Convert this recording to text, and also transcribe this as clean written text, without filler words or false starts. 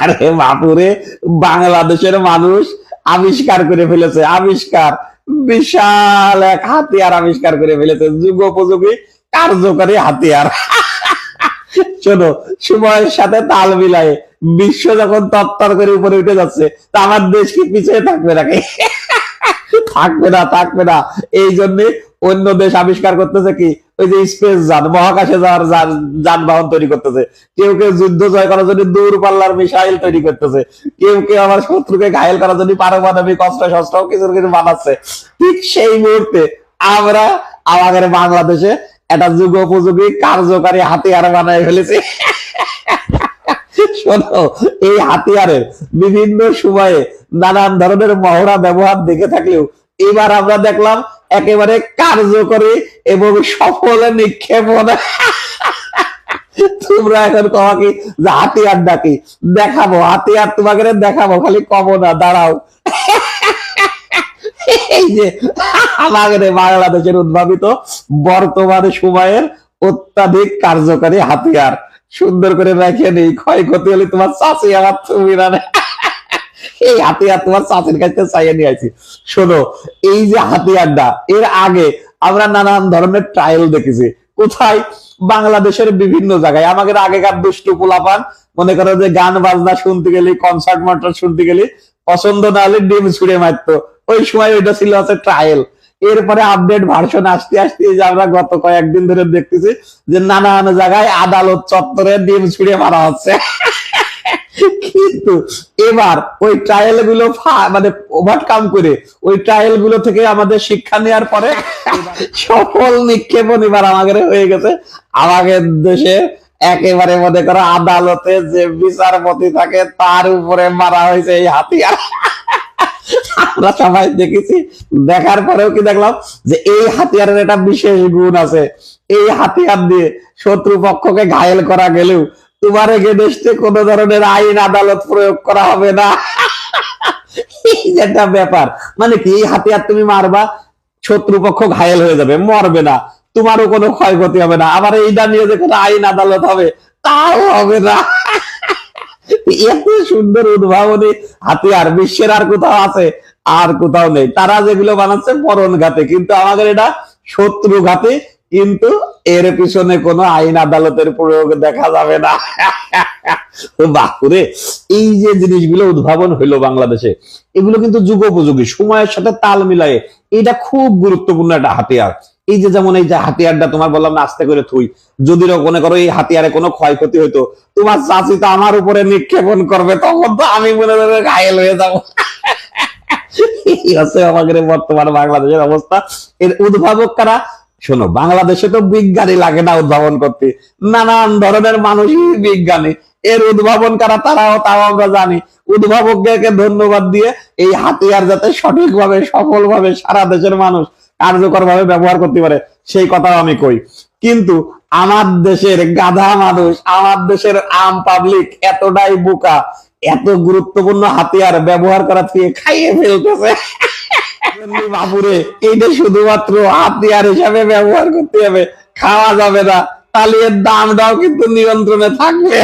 আরে বাপুরে, বাংলাদেশের মানুষ আবিষ্কার করে ফেলেছে, আবিষ্কার, বিশাল এক হাতিয়ার আবিষ্কার করে ফেলেছে, যুগোপযোগী কার্যকরী হাতিয়ার। শোনো, সময়ের সাথে তাল মিলায়ে বিশ্ব যখন তত্তর করে উপরে উঠে যাচ্ছে, তা আমার দেশ কি পিছিয়ে থাকবে নাকি? থাকবে না, থাকবে না। এই জন্য অন্য দেশ আবিষ্কার করতেছে কি, ওই যে স্পেস যান, মহাকাশে যাওয়ার যানবাহন তৈরি করতেছে। কেউ কেউ যুদ্ধ জয় করার জন্য দূর পাল্লার মিসাইল তৈরি করতেছে। কেউ কেউ আমার শত্রুকে ঘায়েল করার জন্য পারমাণবিক অস্ত্র শস্ত্র কিছু কিছু বানাচ্ছে। ঠিক সেই মুহূর্তে আমরা আমাদের বাংলাদেশে একটা যুগোপযোগী কার্যকারী হাতিয়ার বানায় ফেলেছি। শোনো, এই হাতিয়ারের বিভিন্ন সময়ে নানান ধরনের মহড়া ব্যবহার দেখে থাকলেও এবার আমরা দেখলাম একেবারে কার্যকরী এবং সফল নিক্ষেপণ। তোমরা এখন কমা কি যে হাতিয়ার ডাকি দেখাবো, হাতিয়ার তোমাকে দেখাবো, খালি কমো না, দাঁড়াও। এই যে আমাদের বাংলাদেশের উদ্ভাবিত বর্তমান সময়ের অত্যাধিক কার্যকারী হাতিয়ার, সুন্দর করে রেখে নেই, ক্ষয়ক্ষতি হলে তোমার চাষি আমার তুমি না। এই হাতিয়ার তোমার চাষির কাছে চাইয়ে নিয়ে আসি। শোনো, এই যে হাতিয়ারটা, এর আগে আমরা নানান ধরনের ট্রায়াল দেখেছি। কোথায়? বাংলাদেশের বিভিন্ন জায়গায়। আমাদের আগেকার দুষ্টু পোলাপান মনে করো যে গান বাজনা শুনতে গেলি, কনসার্ট মন্টার্ট শুনতে গেলি, পছন্দ না হলে ডিম ছুড়ে মারতো। ওই সময় ওইটা ছিল হচ্ছে ট্রায়াল। এরপরে আপডেট ভার্সন আসতে আসতে যে আমরা গত কয়েকদিন ধরে দেখতেছি যে নানান জায়গায় আদালত চত্বরে ডিম ছুড়ে মারা হচ্ছে। কিন্তু এবার ওই ট্রায়াল গুলো মানে ওভারকাম করে ওই ট্রায়াল গুলো থেকে আমাদের শিক্ষা নেওয়ার পরে সফল নিক্ষেপণ এবার আমাদের হয়ে গেছে। আমাদের দেশে একেবারে মনে করো আদালতে যে বিচারপতি থাকে তার উপরে মারা হয়েছে এই হাতিয়ার। আমরা সবাই দেখেছি, দেখার পরেও কি দেখলাম যে এই হাতিয়ারের একটা বিশেষ গুণ আছে। এই হাতিয়ার দিয়ে শত্রু পক্ষকে ঘায়েল করা গেলেও তোমার এগেনস্টে কোন ধরনের আইন আদালত প্রয়োগ করা হবে না। এই যেটা ব্যাপার, মানে কি, এই হাতিয়ার তুমি মারবা, শত্রুপক্ষ ঘায়েল হয়ে যাবে, মরবে না, তোমারও কোনো ক্ষয়ক্ষতি হবে না। আবার এইটা নিয়ে যে কোনো আইন আদালত হবে, তাও হবে না। এত সুন্দর উদ্ভাবনী হাতিয়ার বিশ্বের আর কোথাও আছে? আর কোথাও নেই। তারা যেগুলো বানাচ্ছে পরন ঘাতে, কিন্তু আমাদের এটা শত্রু ঘাতে, কিন্তু এর পিছনে কোনো আইন আদালতের প্রয়োগ দেখা যাবে না। বাপুরে, এই যে জিনিসগুলো উদ্ভাবন হইলো বাংলাদেশে, এগুলো কিন্তু যুগোপযোগী, সময়ের সাথে তাল মিলায়ে এটা খুব গুরুত্বপূর্ণ একটা হাতিয়ার। এই যে যেমন এই যে হাতিয়ারটা তোমার বললাম না আস্তে করে থুই, যদি মনে করো এই হাতিয়ারে কোনো ক্ষয়ক্ষতি হইতো, তোমার চাচি তো আমার উপরে নিক্ষেপণ করবে, তখন তো আমি মনে করে ঘায়েল হয়ে যাবো। এই হচ্ছে আমাদের বর্তমান বাংলাদেশের অবস্থা। এর উদ্ভাবক কারা? শোনো, বাংলাদেশে তো বিজ্ঞানী লাগে না উদ্ভাবন করতে, নানান ধরনের মানুষই বিজ্ঞানী। এর উদ্ভাবন কারা তারাও তাও আমরা জানি। উদ্ভাবককে ধন্যবাদ দিয়ে এই হাতিয়ার যাতে সঠিকভাবে সফলভাবে সারা দেশের মানুষ কার্যকর ভাবে ব্যবহার করতে পারে সেই কথাও আমি কই। কিন্তু আমার দেশের গাধা মানুষ, আমার দেশের আম পাবলিক এতটাই বোকা, এত গুরুত্বপূর্ণ হাতিয়ার ব্যবহার করা থেকে খাইয়ে ফেলতেছে। বাবুরে, এইটা শুধুমাত্র হাতিয়ার হিসাবে ব্যবহার করতে হবে, খাওয়া যাবে না, তাহলে এর দামটাও কিন্তু নিয়ন্ত্রণে থাকবে।